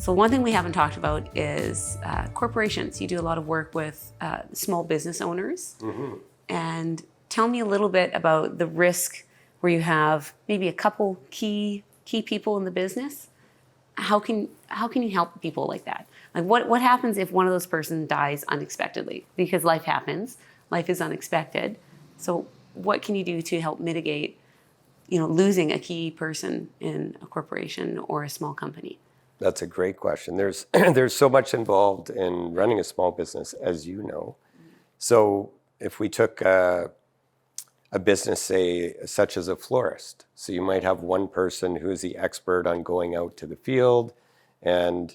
So one thing we haven't talked about is corporations. You do a lot of work with small business owners. And tell me a little bit about the risk where you have maybe a couple key people in the business. How can you help people like that? Like what happens if one of those persons dies unexpectedly? Because life happens, life is unexpected. So what can you do to help mitigate, losing a key person in a corporation or a small company? That's a great question. There's so much involved in running a small business, as you know. So if we took a business, say, such as a florist, so you might have one person who is the expert on going out to the field and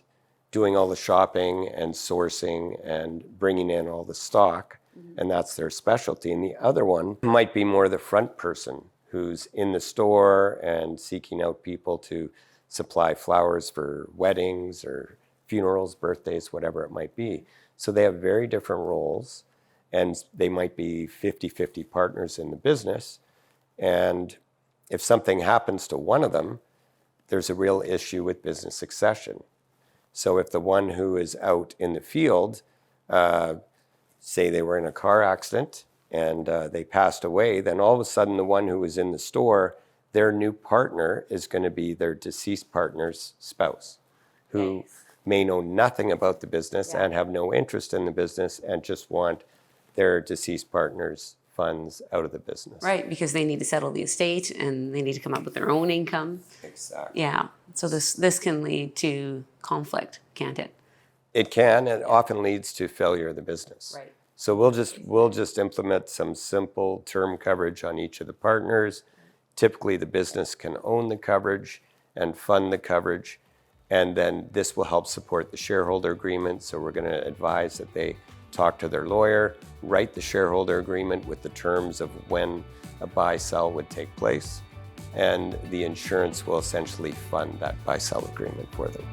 doing all the shopping and sourcing and bringing in all the stock, and that's their specialty. And the other one might be more the front person who's in the store and seeking out people to supply flowers for weddings or funerals, birthdays, whatever it might be. So they have very different roles, and they might be 50-50 partners in the business. And if something happens to one of them, there's a real issue with business succession. So if the one who is out in the field, say they were in a car accident and they passed away, then all of a sudden the one who was in the store, their new partner is going to be their deceased partner's spouse, who may know nothing about the business and have no interest in the business and just want their deceased partner's funds out of the business. Right, because they need to settle the estate and they need to come up with their own income. Exactly. Yeah, so this can lead to conflict, can't it? It can, and often leads to failure of the business. Right. So we'll just implement some simple term coverage on each of the partners. Typically, the business can own the coverage and fund the coverage, and then this will help support the shareholder agreement. So we're going to advise that they talk to their lawyer, write the shareholder agreement with the terms of when a buy-sell would take place, and the insurance will essentially fund that buy-sell agreement for them.